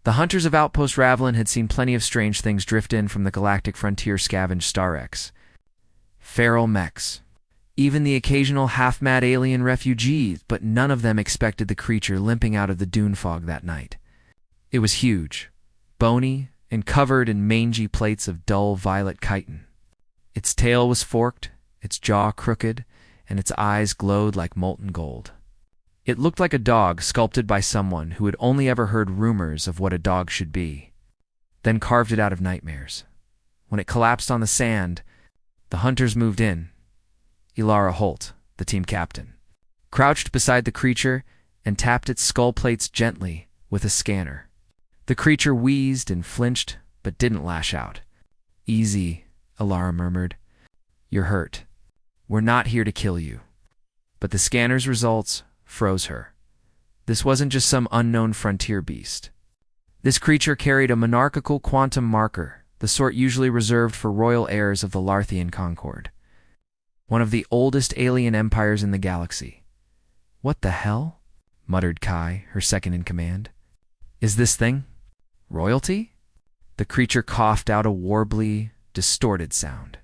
The hunters of Outpost Ravlin had seen plenty of strange things drift in from the galactic frontier scavenge Star X. Feral mechs. Even the occasional half-mad alien refugees, but none of them expected the creature limping out of the dune fog that night. It was huge, bony, and covered in mangy plates of dull violet chitin. Its tail was forked, its jaw crooked, and its eyes glowed like molten gold. It looked like a dog sculpted by someone who had only ever heard rumors of what a dog should be, then carved it out of nightmares. When it collapsed on the sand, the hunters moved in. Ilara Holt, the team captain, crouched beside the creature and tapped its skull plates gently with a scanner. The creature wheezed and flinched, but didn't lash out. "Easy," Ilara murmured. "You're hurt. We're not here to kill you." But the scanner's results froze her. This wasn't just some unknown frontier beast. This creature carried a monarchical quantum marker, the sort usually reserved for royal heirs of the Larthian Concord. One of the oldest alien empires in the galaxy. "What the hell?" muttered Kai, her second in command. "Is this thing royalty?" The creature coughed out a warbly, distorted sound.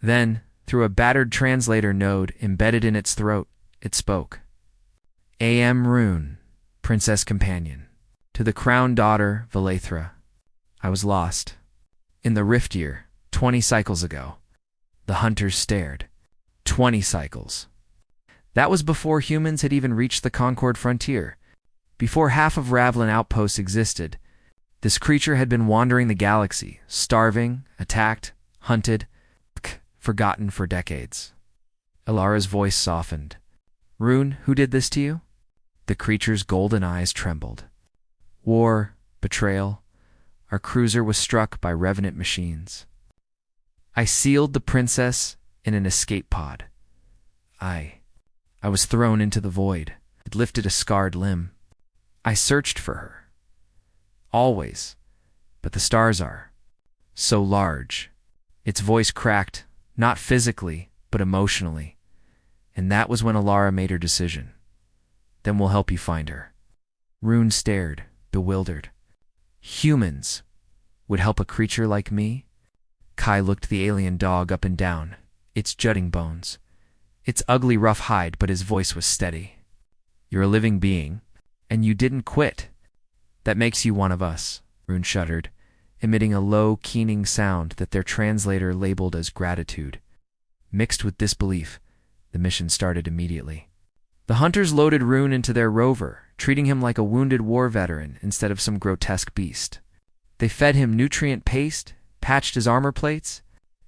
Then, through a battered translator node embedded in its throat, it spoke. "A.M. Rune, Princess Companion. To the crown daughter, Valethra. I was lost. In the Rift Year, 20 cycles ago." The hunters stared. 20 cycles. That was before humans had even reached the Concord frontier. Before half of Ravlin Outposts existed, this creature had been wandering the galaxy, starving, attacked, hunted, forgotten for decades. Ilara's voice softened. "Rune, who did this to you?" The creature's golden eyes trembled. "War, betrayal. Our cruiser was struck by revenant machines. I sealed the princess in an escape pod. I was thrown into the void. It lifted a scarred limb. I searched for her. Always. But the stars are so large." Its voice cracked, not physically, but emotionally. And that was when Ilara made her decision. "Then we'll help you find her." Rune stared, bewildered. "Humans would help a creature like me?" Kai looked the alien dog up and down, its jutting bones, its ugly rough hide, but his voice was steady. "You're a living being, and you didn't quit. That makes you one of us," Rune shuddered, emitting a low, keening sound that their translator labeled as gratitude. Mixed with disbelief, the mission started immediately. The hunters loaded Rune into their rover, treating him like a wounded war veteran instead of some grotesque beast. They fed him nutrient paste, patched his armor plates,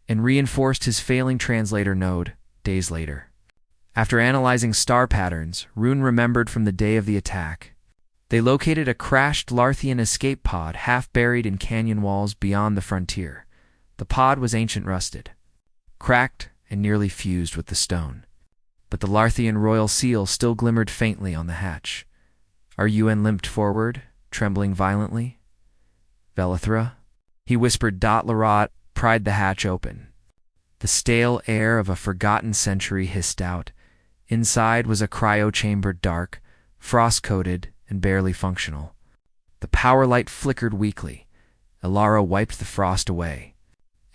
and reinforced his failing translator node days later. After analyzing star patterns, Rune remembered from the day of the attack. They located a crashed Larthian escape pod half buried in canyon walls beyond the frontier. The pod was ancient rusted, cracked and nearly fused with the stone. But the Larthian royal seal still glimmered faintly on the hatch. Run limped forward, trembling violently. "Valethra?" he whispered. Larot pried the hatch open. The stale air of a forgotten century hissed out. Inside was a cryo-chamber, dark, frost-coated, and barely functional. The power light flickered weakly. Ilara wiped the frost away.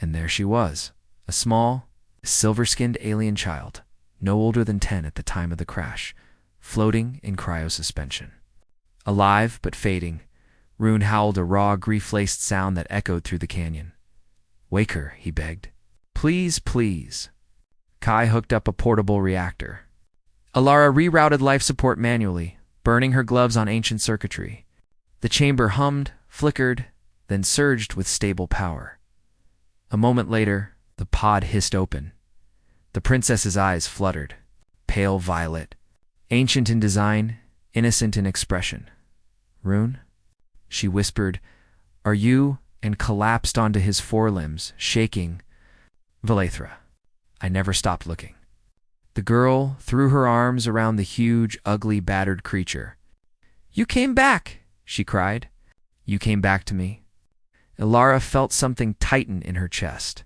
And there she was, a small, silver-skinned alien child, no older than 10 at the time of the crash, floating in cryosuspension. Alive but fading, Rune howled a raw, grief-laced sound that echoed through the canyon. "Wake her," he begged. "Please, please." Kai hooked up a portable reactor. Ilara rerouted life support manually, burning her gloves on ancient circuitry. The chamber hummed, flickered, then surged with stable power. A moment later, the pod hissed open. The princess's eyes fluttered, pale violet, ancient in design, innocent in expression. "Rune?" she whispered. "Are you?" and collapsed onto his forelimbs, shaking. "Valethra." I never stopped looking. The girl threw her arms around the huge, ugly, battered creature. "You came back," she cried. "You came back to me." Ilara felt something tighten in her chest.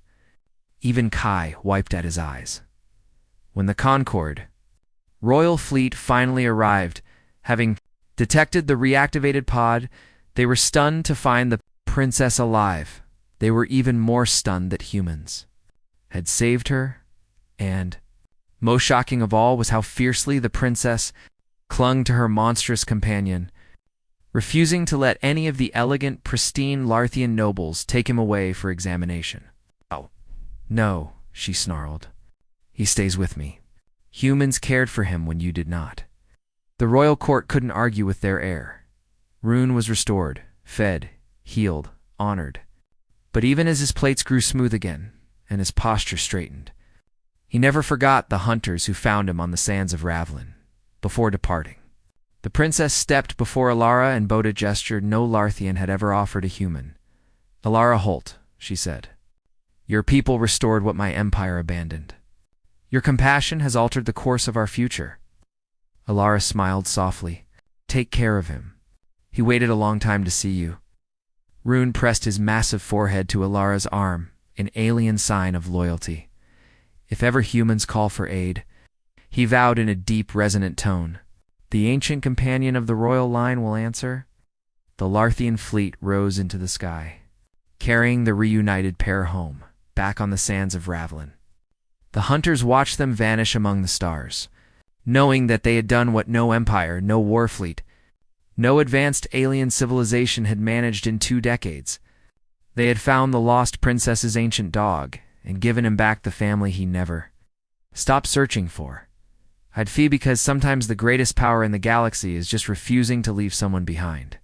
Even Kai wiped at his eyes. When the Concord Royal Fleet finally arrived, having detected the reactivated pod, They were stunned to find the princess alive. They were even more stunned that humans had saved her, and most shocking of all was how fiercely the princess clung to her monstrous companion, refusing to let any of the elegant, pristine Larthian nobles take him away for examination. "Oh, no," she snarled. "He stays with me. Humans cared for him when you did not." The royal court couldn't argue with their heir. Rune was restored, fed, healed, honored. But even as his plates grew smooth again, and his posture straightened, he never forgot the hunters who found him on the sands of Ravlin. Before departing, the princess stepped before Alara and bowed a gesture no Larthian had ever offered a human. "Alara Holt," she said, "your people restored what my empire abandoned. Your compassion has altered the course of our future." Alara smiled softly. "Take care of him. He waited a long time to see you." Rune pressed his massive forehead to Alara's arm, an alien sign of loyalty. "If ever humans call for aid," he vowed in a deep, resonant tone, "the ancient companion of the royal line will answer." The Larthian fleet rose into the sky, carrying the reunited pair home, back on the sands of Ravlin. The hunters watched them vanish among the stars, knowing that they had done what no empire, no war fleet, no advanced alien civilization had managed in 2 decades. They had found the lost princess's ancient dog and given him back the family he never stopped searching for. I'd fee because sometimes the greatest power in the galaxy is just refusing to leave someone behind.